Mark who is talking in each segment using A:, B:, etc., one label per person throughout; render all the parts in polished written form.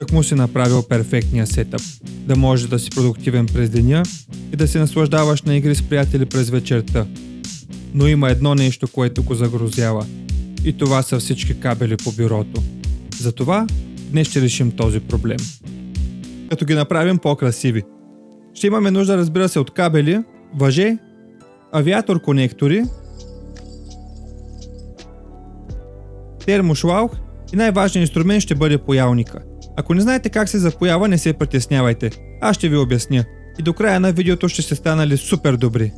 A: Как му си направил перфектния сетъп, да можеш да си продуктивен през деня и да се наслаждаваш на игри с приятели през вечерта. Но има едно нещо, което го загрозява. И това са всички кабели по бюрото. Затова днес ще решим този проблем. Като ги направим по-красиви. Ще имаме нужда, разбира се, от кабели, въже, авиатор конектори, термошлаух и най-важният инструмент ще бъде поялника. Ако не знаете как се запоява, не се притеснявайте. Аз ще ви обясня. И до края на видеото ще сте станали супер добри.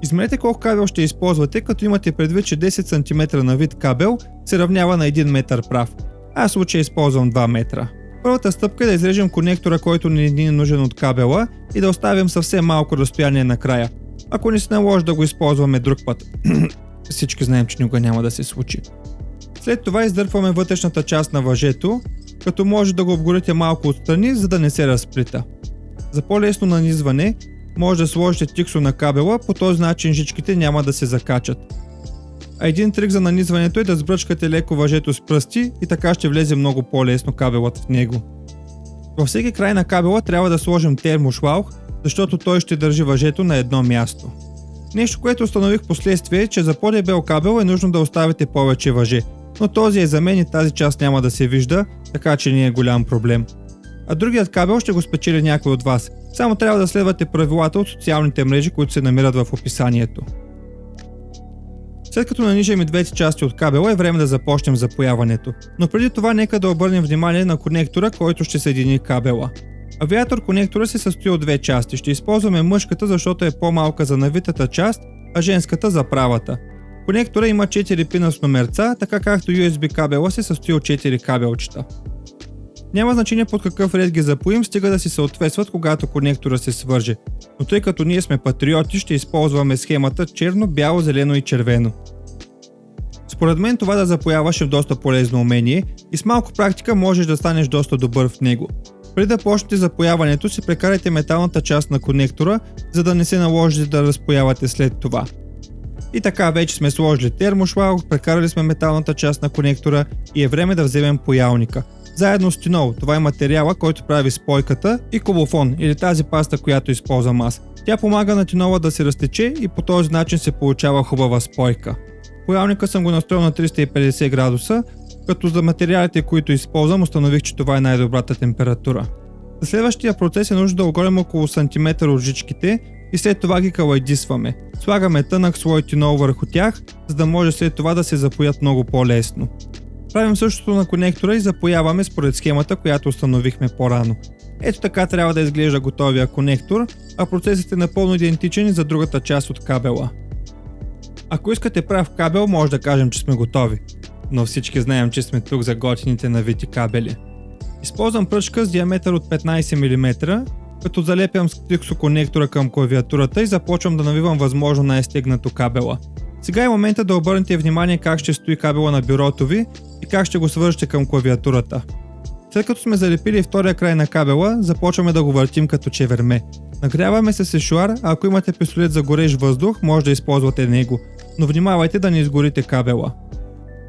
A: Измерете колко кабел ще използвате, като имате предвид, че 10 см на вид кабел се равнява на 1 метър прав. Аз в случая използвам 2 метра. Първата стъпка е да изрежем конектора, който ни е нужен от кабела и да оставим съвсем малко разстояние накрая. Ако не се наложи да го използваме друг път. Всички знаем, че никога няма да се случи. След това издърпваме вътрешната част на въжето, като може да го обгорите малко отстрани, за да не се разплита. За по-лесно нанизване може да сложите тиксо на кабела, по този начин жичките няма да се закачат. А един трик за нанизването е да сбръчкате леко въжето с пръсти и така ще влезе много по-лесно кабелът в него. Във всеки край на кабела трябва да сложим термошлаух, защото той ще държи въжето на едно място. Нещо, което установих последствие е, че за по-дебел кабел е нужно да оставите повече въже, но този е за мен и тази част няма да се вижда, така че не е голям проблем. А другият кабел ще го спечели някой от вас. Само трябва да следвате правилата от социалните мрежи, които се намират в описанието. След като нанижем и двете части от кабела, е време да започнем запояването. Но преди това нека да обърнем внимание на конектора, който ще съедини кабела. Авиатор конектора се състои от две части. Ще използваме мъжката, защото е по-малка за навитата част, а женската за правата. Конектора има 4 пина с номерца, така както USB кабела се състои от 4 кабелчета. Няма значение под какъв ред ги запоим, стига да си съответстват, когато конектора се свърже. Но тъй като ние сме патриоти, ще използваме схемата черно, бяло, зелено и червено. Според мен това да запояваш е доста полезно умение и с малко практика можеш да станеш доста добър в него. Преди да почнете запояването си, прекарайте металната част на конектора, за да не се наложите да разпоявате след това. И така вече сме сложили термошлаух, прекарали сме металната част на конектора и е време да вземем поялника. Заедно с тинол, това е материала, който прави спойката, и кубофон, или тази паста, която използвам аз. Тя помага на тинола да се разтече и по този начин се получава хубава спойка. Поялника съм го настроил на 350 градуса, като за материалите, които използвам, установих, че това е най-добрата температура. За следващия процес е нужно да оголем около сантиметър от жичките и след това ги калайдисваме. Слагаме тънък слой тинол върху тях, за да може след това да се запоят много по-лесно. Правим същото на конектора и запояваме според схемата, която установихме по-рано. Ето така трябва да изглежда готовия конектор, а процесът е напълно идентичен и за другата част от кабела. Ако искате прав кабел, може да кажем, че сме готови. Но всички знаем, че сме тук за готините навити кабели. Използвам пръчка с диаметър от 15 мм, като залепям с тиксо конектора към клавиатурата и започвам да навивам възможно най-стегнато кабела. Сега е момента да обърнете внимание как ще стои кабела на бюрото ви и как ще го свържете към клавиатурата. След като сме залепили втория край на кабела, започваме да го въртим като че върме. Нагряваме се с шуар, а ако имате пистолет за горещ въздух, може да използвате него, но внимавайте да не изгорите кабела.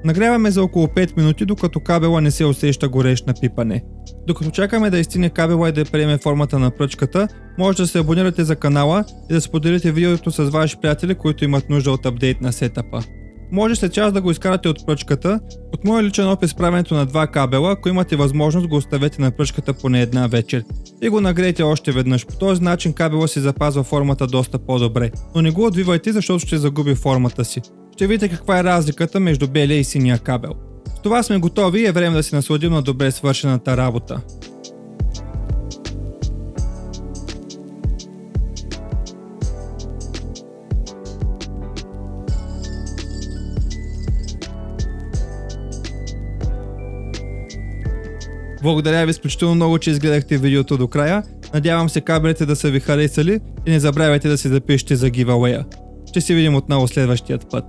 A: Нагряваме за около 5 минути, докато кабела не се усеща горещ на пипане. Докато чакаме да изстине кабела и да приеме формата на пръчката, може да се абонирате за канала и да споделите видеото с ваши приятели, които имат нужда от апдейт на сетъпа. Може след час да го изкарате от пръчката. От моя личен опит с правенето на два кабела, ако имате възможност, го оставете на пръчката поне една вечер и го нагрейте още веднъж. По този начин кабела си запазва формата доста по-добре, но не го отвивайте, защото ще загуби формата си. Ще видите каква е разликата между белия и синия кабел. С това сме готови и е време да се насладим на добре свършената работа. Благодаря ви изключително много, че изгледахте видеото до края. Надявам се кабелите да са ви харесали и не забравяйте да се запишете за giveaway. Ще се видим отново следващият път.